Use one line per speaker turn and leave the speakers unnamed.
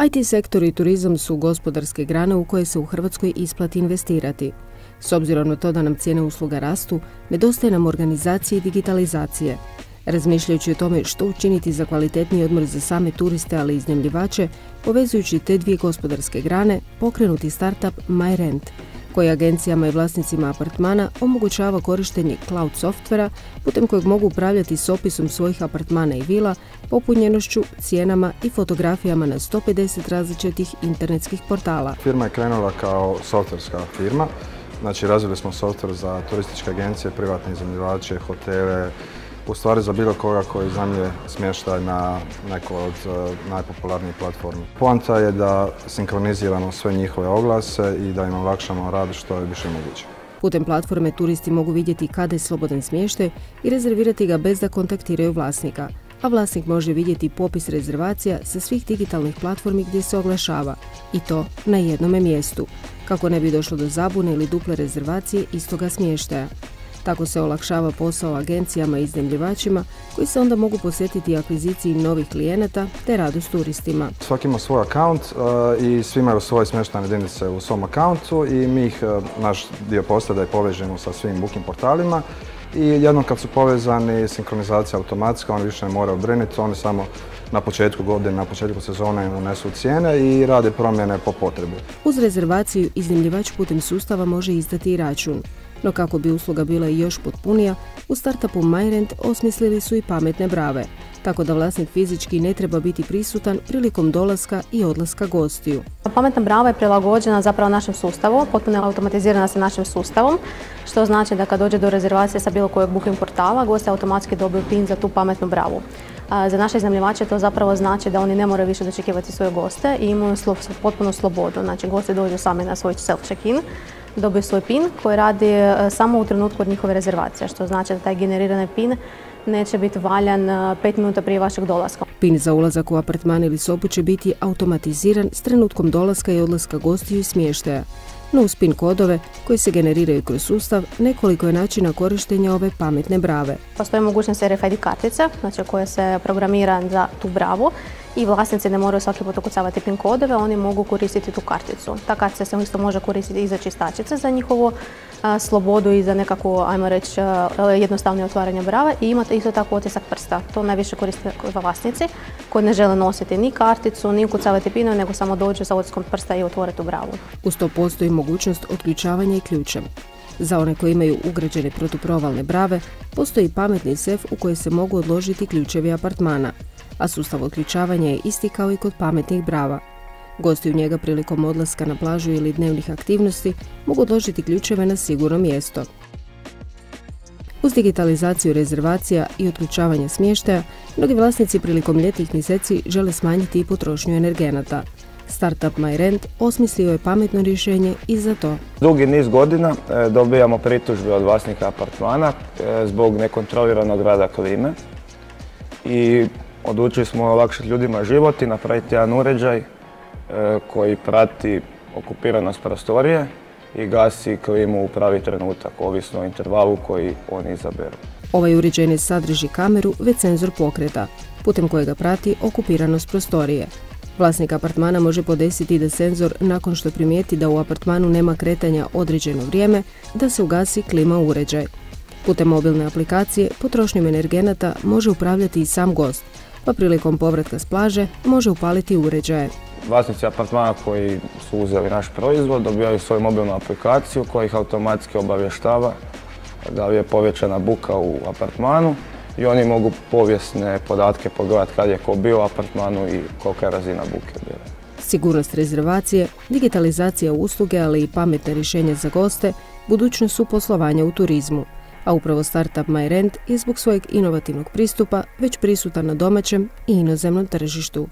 IT sektor i turizam su gospodarske grane u koje se u Hrvatskoj isplati investirati. S obzirom na to da nam cijene usluga rastu, nedostaje nam organizacije i digitalizacije. Razmišljajući o tome što učiniti za kvalitetniji odmor za same turiste, ali i iznajmljivače, povezujući te dvije gospodarske grane, pokrenuti startup MyRent, koji agencijama i vlasnicima apartmana omogućava korištenje cloud softvera putem kojeg mogu upravljati s opisom svojih apartmana i vila, popunjenošću, cijenama i fotografijama na 150 različitih internetskih portala.
Firma je krenula kao softverska firma. Znači, razvili smo softver za turističke agencije, privatne iznajmljivače, hotele, u stvari za bilo koga koji iznajmljuje smještaj na neko od najpopularnijih platformi. Poanta je da sinkroniziramo sve njihove oglase i da im olakšamo rad što je više moguće.
Putem platforme turisti mogu vidjeti kada je slobodan smještaj i rezervirati ga bez da kontaktiraju vlasnika, a vlasnik može vidjeti popis rezervacija sa svih digitalnih platformi gdje se oglašava, i to na jednome mjestu, kako ne bi došlo do zabune ili duple rezervacije istoga smještaja. Tako se olakšava posao agencijama i iznajmljivačima koji se onda mogu posvetiti akviziciji novih klijenata te radu s turistima.
Svaki ima svoj akaunt i svi imaju svoje smještajne jedinice u svom akauntu i mi ih, naš dio posla da je povežemo sa svim booking portalima i jednom kad su povezani, sinkronizacija automatska, oni više ne moraju brinuti, oni samo na početku godine, na početku sezone unesu cijene i rade promjene po potrebi.
Uz rezervaciju iznajmljivač putem sustava može izdati i račun. No kako bi usluga bila i još potpunija, u startupu MyRent osmislili su i pametne brave, tako da vlasnik fizički ne treba biti prisutan prilikom dolaska i odlaska gostiju.
Pametna brava je prilagođena zapravo našem sustavu, potpuno je automatizirana sa našim sustavom, što znači da kad dođe do rezervacije sa bilo kojeg booking portala, gosti automatski dobiju PIN za tu pametnu bravu. Za naše iznajmljivače to zapravo znači da oni ne moraju više dočekivati svoje goste i imaju potpunu slobodu. Znači, gosti dođu sami na svoj self-check-in, dobiju svoj PIN koji radi samo u trenutku od njihove rezervacije, što znači da taj generirani PIN neće biti valjan 5 minuta prije vašeg dolaska.
PIN za ulazak u apartman ili sobu će biti automatiziran s trenutkom dolaska i odlaska gostiju i smještaja. No uz PIN kodove koji se generiraju kroz sustav, nekoliko je načina korištenja ove pametne brave.
Postoji mogućnost RFID kartice, znači koja se programira za tu bravu i vlasnici ne moraju svaki put ukucavati PIN kodove, oni mogu koristiti tu karticu. Ta kartica se isto može koristiti i za čistačice za njihovu slobodu i za nekakvu, ajmo reći, jednostavno otvaranje brave i imate isto tako otisak prsta. To najviše koriste vlasnici koji ne žele nositi ni karticu, ni ukucavati PIN, nego samo dođu sa otiskom prsta i otvore tu bravu.
Uz to postoji mogućnost otključavanja i ključem. Za one koji imaju ugrađene protuprovalne brave, postoji pametni sef u koji se mogu odložiti ključevi apartmana, a sustav otključavanja je isti kao i kod pametnih brava. Gosti u njega prilikom odlaska na plažu ili dnevnih aktivnosti mogu odložiti ključeve na sigurno mjesto. Uz digitalizaciju rezervacija i otključavanja smještaja, mnogi vlasnici prilikom ljetnih mjeseci žele smanjiti i potrošnju energenata. Startup MyRent osmislio je pametno rješenje i za to.
Dugi niz godina dobijamo pritužbe od vlasnika apartmana zbog nekontroliranog rada klime i odlučili smo olakšati ljudima život i napraviti jedan uređaj koji prati okupiranost prostorije i gasi klimu u pravi trenutak, ovisno o intervalu koji oni izaberu.
Ovaj uređaj ne sadrži kameru, već senzor pokreta, putem kojega prati okupiranost prostorije. Vlasnik apartmana može podesiti da senzor, nakon što primijeti da u apartmanu nema kretanja određeno vrijeme, da se ugasi klima uređaj. Putem mobilne aplikacije potrošnjom energenata može upravljati i sam gost, pa prilikom povratka s plaže može upaliti uređaje.
Vlasnici apartmana koji su uzeli naš proizvod dobijaju svoju mobilnu aplikaciju koja ih automatski obavještava da li je povećana buka u apartmanu i oni mogu povijesne podatke pogledati kad je ko bio u apartmanu i kolika je razina buke bila.
Sigurnost rezervacije, digitalizacija usluge, ali i pametne rješenja za goste, budućnost su poslovanja u turizmu. A upravo startup MyRent je zbog svojeg inovativnog pristupa već prisutan na domaćem i inozemnom tržištu.